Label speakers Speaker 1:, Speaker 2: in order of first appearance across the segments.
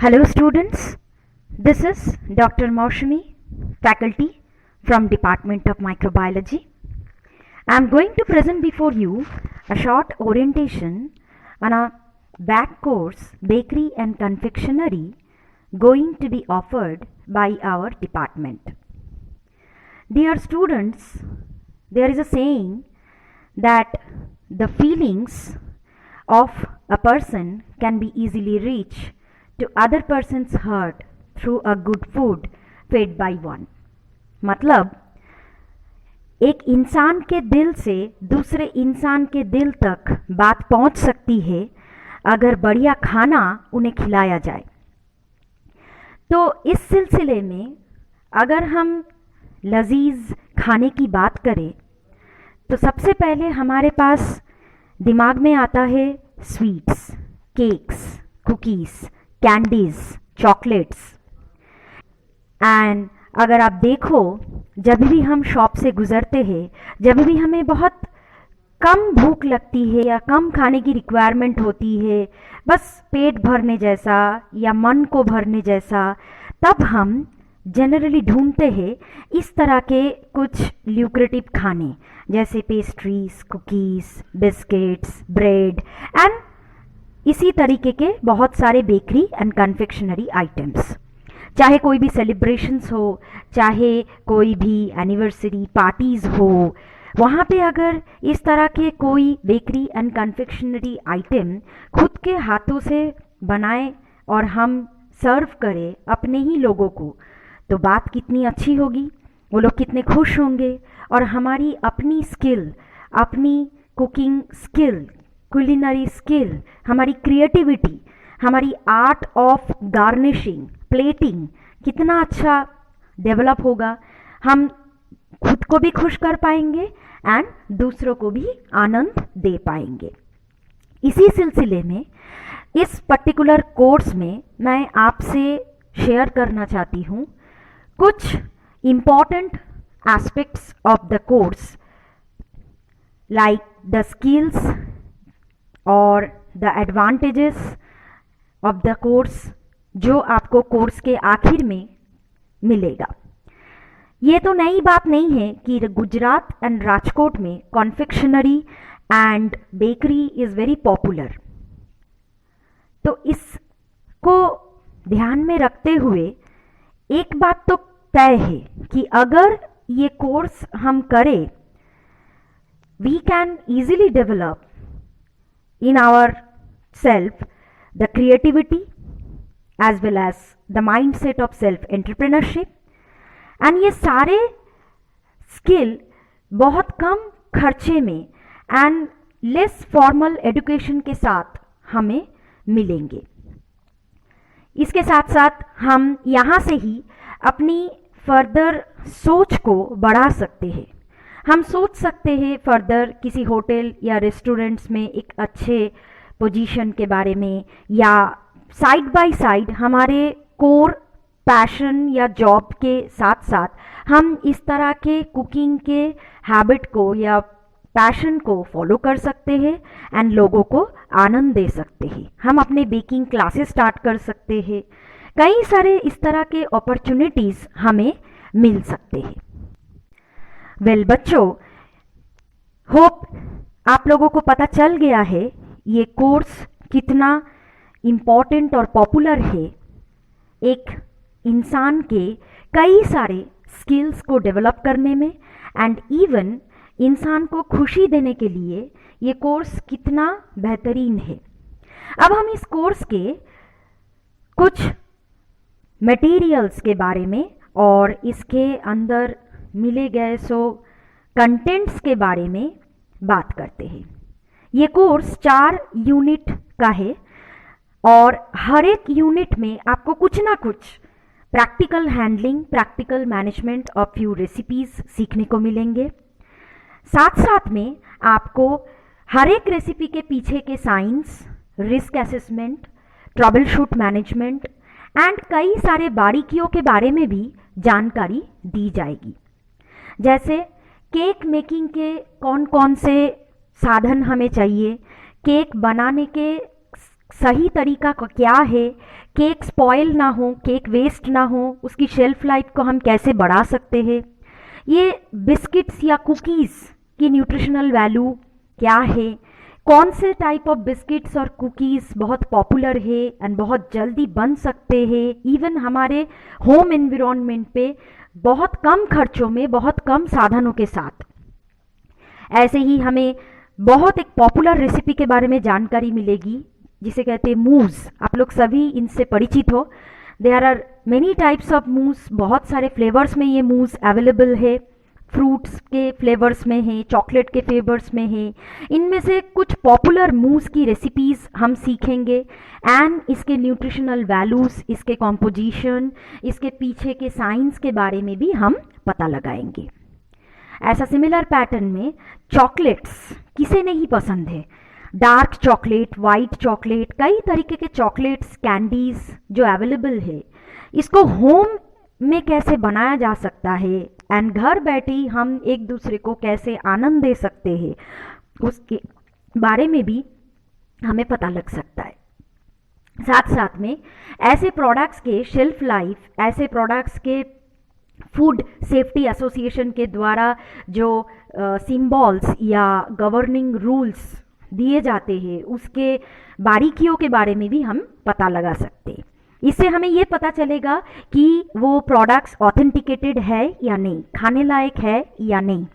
Speaker 1: Hello students, this is Dr. Maushami, faculty from Department of Microbiology. I am going to present before you a short orientation on a back course Bakery and Confectionery going to be offered by our department. Dear students, there is a saying that the feelings of a person can be easily reached to other person's heart through a good food fed by one. मतलब एक इंसान के दिल से दूसरे इंसान के दिल तक बात पहुंच सकती है अगर बढ़िया खाना उन्हें खिलाया जाए। तो इस सिलसिले में अगर हम लजीज खाने की बात करें तो सबसे पहले हमारे पास दिमाग में आता है sweets, cakes, cookies, candies, chocolates. And अगर आप देखो जब भी हम शॉप से गुजरते हैं, जब भी हमें बहुत कम भूख लगती है या कम खाने की रिक्वायरमेंट होती है, बस पेट भरने जैसा या मन को भरने जैसा, तब हम जनरली ढूंढते हैं इस तरह के कुछ ल्यूक्रेटिव खाने जैसे pastries, cookies, biscuits, bread and इसी तरीके के बहुत सारे बेकरी एंड कन्फेक्शनरी आइटम्स। चाहे कोई भी सेलिब्रेशंस हो, चाहे कोई भी एनिवर्सरी पार्टीज़ हो, वहाँ पे अगर इस तरह के कोई बेकरी एंड कन्फेक्शनरी आइटम खुद के हाथों से बनाए और हम सर्व करें अपने ही लोगों को, तो बात कितनी अच्छी होगी, वो लोग कितने खुश होंगे और हमारी अपनी स्किल, अपनी कुकिंग स्किल, कुलिनरी स्किल, हमारी क्रिएटिविटी, हमारी आर्ट ऑफ गार्निशिंग, प्लेटिंग कितना अच्छा डेवलप होगा। हम खुद को भी खुश कर पाएंगे एंड दूसरों को भी आनंद दे पाएंगे। इसी सिलसिले में इस पर्टिकुलर कोर्स में मैं आपसे शेयर करना चाहती हूँ कुछ important aspects of the course like the skills और the advantages of the course जो आपको कोर्स के आखिर में मिलेगा। ये तो नई बात नहीं है कि गुजरात एंड राजकोट में confectionery and bakery is very popular. तो इसको ध्यान में रखते हुए एक बात तो तय है कि अगर ये कोर्स हम करें, we can easily develop in ourself the creativity as well as the mindset of self entrepreneurship, and ये सारे स्किल बहुत कम खर्चे में एंड लेस फॉर्मल एजुकेशन के साथ हमें मिलेंगे। इसके साथ साथ हम यहाँ से ही अपनी फर्दर सोच को बढ़ा सकते हैं। हम सोच सकते हैं फर्दर किसी होटल या रेस्टोरेंट्स में एक अच्छे पोजीशन के बारे में, या साइड बाय साइड हमारे कोर पैशन या जॉब के साथ साथ हम इस तरह के कुकिंग के हैबिट को या पैशन को फॉलो कर सकते हैं एंड लोगों को आनंद दे सकते हैं। हम अपने बेकिंग क्लासेस स्टार्ट कर सकते हैं। कई सारे इस तरह के अपॉर्चुनिटीज़ हमें मिल सकते हैं। वेल बच्चों, होप आप लोगों को पता चल गया है ये कोर्स कितना इम्पॉर्टेंट और पॉपुलर है एक इंसान के कई सारे स्किल्स को डेवलप करने में, एंड इवन इंसान को खुशी देने के लिए ये कोर्स कितना बेहतरीन है। अब हम इस कोर्स के कुछ मटेरियल्स के बारे में और इसके अंदर मिले गए कंटेंट्स के बारे में बात करते हैं। ये कोर्स 4 यूनिट का है और हर एक यूनिट में आपको कुछ ना कुछ practical handling, practical management of few recipes सीखने को मिलेंगे। साथ साथ में आपको हर एक रेसिपी के पीछे के science, risk assessment, trouble shoot management and कई सारे बारीकियों के बारे में भी जानकारी दी जाएगी। जैसे केक मेकिंग के कौन कौन से साधन हमें चाहिए, केक बनाने के सही तरीका क्या है, केक स्पॉइल ना हो, केक वेस्ट ना हो, उसकी शेल्फ लाइफ को हम कैसे बढ़ा सकते हैं, ये बिस्किट्स या कुकीज़ की न्यूट्रिशनल वैल्यू क्या है, कौन से टाइप ऑफ बिस्किट्स और कुकीज़ बहुत पॉपुलर है एंड बहुत जल्दी बन सकते हैं, इवन हमारे होम एनवायरनमेंट पे बहुत कम खर्चों में, बहुत कम साधनों के साथ। ऐसे ही हमें बहुत एक पॉपुलर रेसिपी के बारे में जानकारी मिलेगी जिसे कहते हैं मूज़। आप लोग सभी इनसे परिचित हो। There are many types of mousse, बहुत सारे फ्लेवर्स में ये मूज़ अवेलेबल है, फ्रूट्स के फ्लेवर्स में है, चॉकलेट के फ्लेवर्स में है। इनमें से कुछ पॉपुलर मूज़ की रेसिपीज़ हम सीखेंगे एंड इसके न्यूट्रिशनल वैल्यूज़, इसके कॉम्पोजिशन, इसके पीछे के साइंस के बारे में भी हम पता लगाएंगे। ऐसा सिमिलर पैटर्न में चॉकलेट्स किसे नहीं पसंद है, डार्क चॉकलेट, वाइट चॉकलेट, कई तरीके के चॉकलेट्स, कैंडीज़ जो अवेलेबल है, इसको होम में कैसे बनाया जा सकता है एंड घर बैठे ही हम एक दूसरे को कैसे आनंद दे सकते हैं, उसके बारे में भी हमें पता लग सकता है। साथ साथ में ऐसे प्रोडक्ट्स के शेल्फ लाइफ, ऐसे प्रोडक्ट्स के फूड सेफ्टी एसोसिएशन के द्वारा जो सिंबल्स या गवर्निंग रूल्स दिए जाते हैं, उसके बारीकियों के बारे में भी हम पता लगा सकते हैं। इससे हमें ये पता चलेगा कि वो प्रोडक्ट्स ऑथेंटिकेटेड है या नहीं, खाने लायक है या नहीं।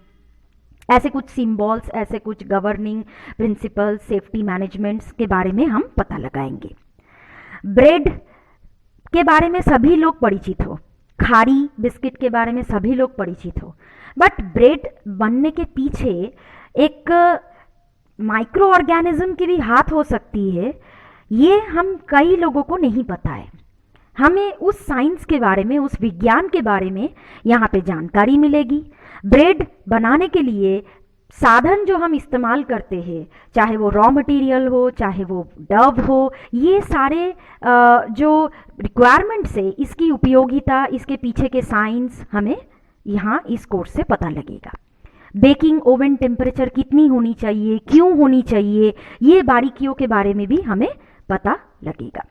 Speaker 1: ऐसे कुछ सिंबल्स, ऐसे कुछ गवर्निंग प्रिंसिपल्स, सेफ्टी मैनेजमेंट्स के बारे में हम पता लगाएंगे। ब्रेड के बारे में सभी लोग परिचित हो, खारी बिस्किट के बारे में सभी लोग परिचित हो, बट ब्रेड बनने के पीछे एक माइक्रो ऑर्गेनिज्म की भी हाथ हो सकती है, ये हम कई लोगों को नहीं पता है। हमें उस साइंस के बारे में, उस विज्ञान के बारे में यहाँ पे जानकारी मिलेगी। ब्रेड बनाने के लिए साधन जो हम इस्तेमाल करते हैं, चाहे वो रॉ मटेरियल हो, चाहे वो डव हो, ये सारे जो रिक्वायरमेंट्स है, इसकी उपयोगिता, इसके पीछे के साइंस हमें यहाँ इस कोर्स से पता लगेगा। बेकिंग ओवन टेम्परेचर कितनी होनी चाहिए, क्यों होनी चाहिए, ये बारीकियों के बारे में भी हमें पता लगेगा।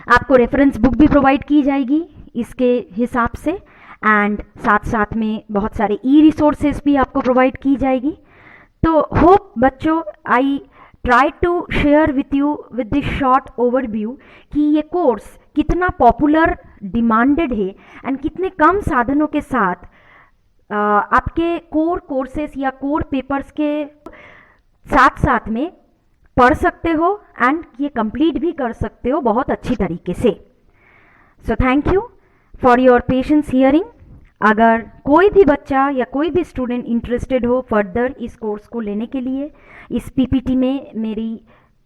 Speaker 1: आपको रेफरेंस बुक भी प्रोवाइड की जाएगी इसके हिसाब से, एंड साथ साथ में बहुत सारे ई रिसोर्सेज भी आपको प्रोवाइड की जाएगी। तो होप बच्चों, I try to share with you with this short overview कि ये कोर्स कितना पॉपुलर, डिमांडेड है एंड कितने कम साधनों के साथ आपके कोर कोर्सेस या कोर पेपर्स के साथ साथ में पढ़ सकते हो एंड ये कंप्लीट भी कर सकते हो बहुत अच्छी तरीके से। So thank you for your patience hearing. अगर कोई भी बच्चा या कोई भी स्टूडेंट इंटरेस्टेड हो फर्दर इस कोर्स को लेने के लिए, इस पीपीटी में मेरी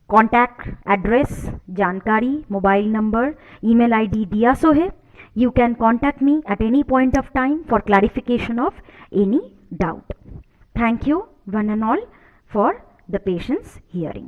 Speaker 1: कॉन्टैक्ट एड्रेस, जानकारी, मोबाइल नंबर, ईमेल आईडी दिया सो है। You can contact me at any point of time for clarification of any doubt. Thank you one and all for the patience hearing.